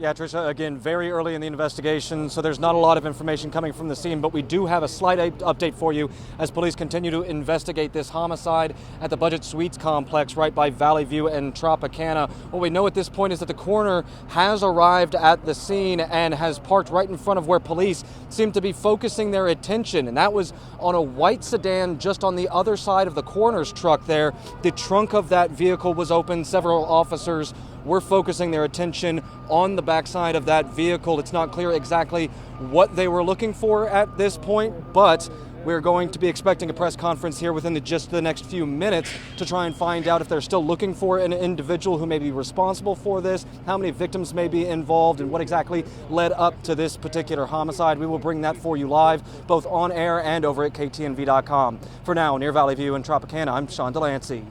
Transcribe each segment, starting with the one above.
Yeah, Tricia, again, very early in the investigation, so there's not a lot of information coming from the scene, but we do have a slight update for you as police continue to investigate this homicide at the Budget Suites complex right by Valley View and Tropicana. What we know at this point is that the coroner has arrived at the scene and has parked right in front of where police seem to be focusing their attention, and that was on a white sedan just on the other side of the coroner's truck there. The trunk of that vehicle was open. Several officers were focusing their attention on the backside of that vehicle. It's not clear exactly what they were looking for at this point, but we're going to be expecting a press conference here within just the next few minutes to try and find out if they're still looking for an individual who may be responsible for this, how many victims may be involved, and what exactly led up to this particular homicide. We will bring that for you live, both on air and over at ktnv.com. For now, near Valley View and Tropicana, I'm Sean Delancey.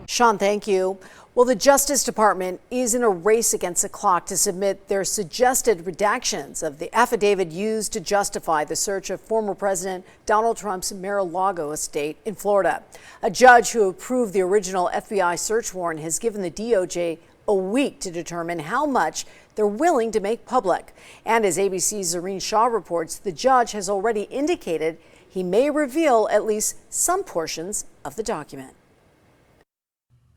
Sean, thank you. Well, the Justice Department is in a race against the clock to submit their suggested redactions of the affidavit used to justify the search of former President Donald Trump's Mar-a-Lago estate in Florida. A judge who approved the original FBI search warrant has given the DOJ a week to determine how much they're willing to make public. And as ABC's Zareen Shaw reports, the judge has already indicated he may reveal at least some portions of the document.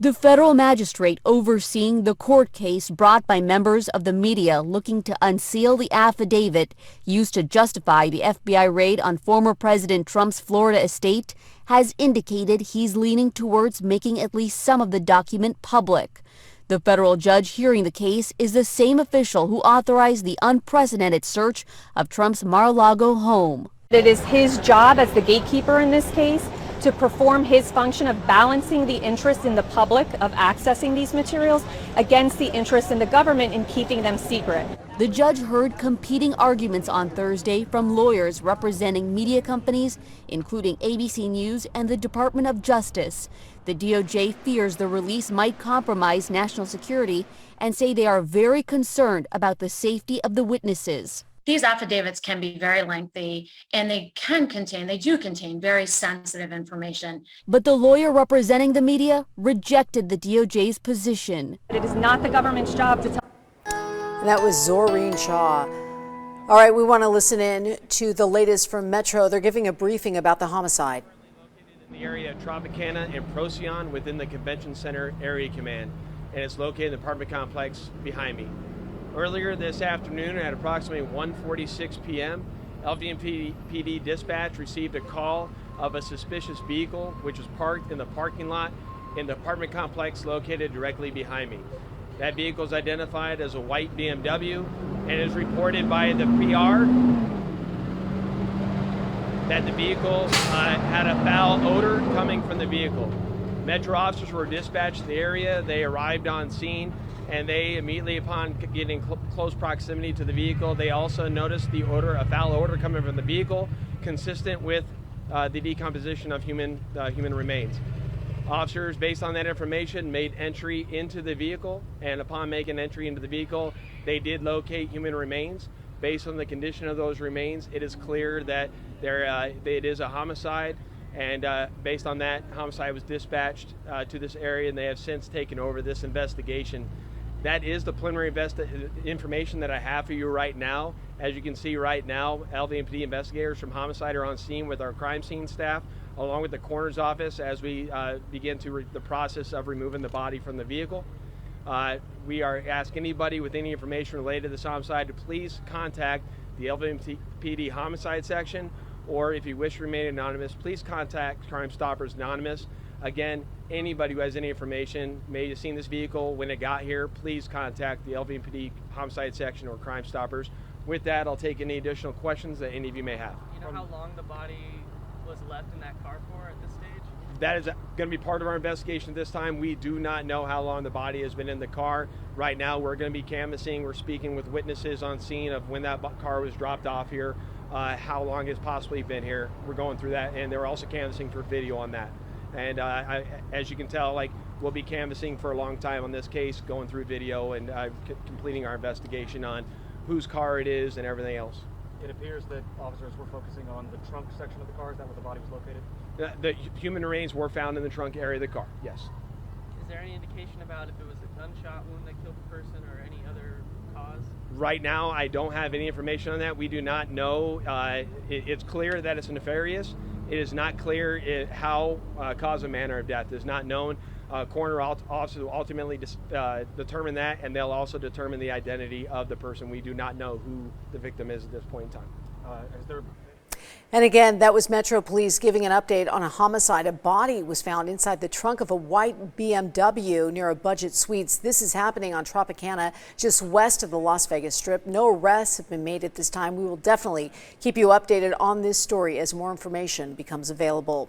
The federal magistrate overseeing the court case brought by members of the media looking to unseal the affidavit used to justify the FBI raid on former President Trump's Florida estate has indicated he's leaning towards making at least some of the document public. The federal judge hearing the case is the same official who authorized the unprecedented search of Trump's Mar-a-Lago home. It is his job as the gatekeeper in this case to perform his function of balancing the interest in the public of accessing these materials against the interest in the government in keeping them secret. The judge heard competing arguments on Thursday from lawyers representing media companies, including ABC News and the Department of Justice. The DOJ fears the release might compromise national security and say they are very concerned about the safety of the witnesses. These affidavits can be very lengthy and they do contain very sensitive information. But the lawyer representing the media rejected the DOJ's position. It is not the government's job to tell. And that was Zoreen Shaw. All right, we want to listen in to the latest from Metro. They're giving a briefing about the homicide. In the area of Tropicana and Procyon within the Convention Center Area Command, and it's located in the apartment complex behind me. Earlier this afternoon at approximately 1:46 p.m., LVMPD dispatch received a call of a suspicious vehicle which was parked in the parking lot in the apartment complex located directly behind me. That vehicle is identified as a white BMW and is reported by the PR that the vehicle had a foul odor coming from the vehicle. Metro officers were dispatched to the area. They arrived on scene, and they immediately, upon getting close proximity to the vehicle, they also noticed the odor, a foul odor coming from the vehicle, consistent with the decomposition of human remains. Officers, based on that information, made entry into the vehicle, and upon making entry into the vehicle, they did locate human remains. Based on the condition of those remains, it is clear that it is a homicide, and based on that, homicide was dispatched to this area, and they have since taken over this investigation. That is the preliminary information that I have for you right now. As you can see right now, LVMPD investigators from homicide are on scene with our crime scene staff, along with the coroner's office, as we begin the process of removing the body from the vehicle. We are asking anybody with any information related to this homicide to please contact the LVMPD homicide section, or if you wish to remain anonymous, please contact Crime Stoppers Anonymous. Again, anybody who has any information, may have seen this vehicle when it got here, please contact the LVMPD homicide section or Crime Stoppers. With that, I'll take any additional questions that any of you may have. You know how long the body was left in that car for at this stage? That is going to be part of our investigation this time. We do not know how long the body has been in the car. Right now, we're going to be canvassing. We're speaking with witnesses on scene of when that car was dropped off here, how long it's possibly been here. We're going through that, and they're also canvassing for video on that. And as you can tell, we'll be canvassing for a long time on this case, going through video and completing our investigation on whose car it is and everything else. It appears that officers were focusing on the trunk section of the car. Is that where the body was located? The human remains were found in the trunk area of the car, yes. Is there any indication about if it was a gunshot wound that killed the person or any other cause? Right now, I don't have any information on that. We do not know. It's clear that it's nefarious. It is not clear how cause and manner of death is not known. Coroner officers will ultimately determine that, and they'll also determine the identity of the person. We do not know who the victim is at this point in time. And again, that was Metro Police giving an update on a homicide. A body was found inside the trunk of a white BMW near a Budget Suites. This is happening on Tropicana, just west of the Las Vegas Strip. No arrests have been made at this time. We will definitely keep you updated on this story as more information becomes available.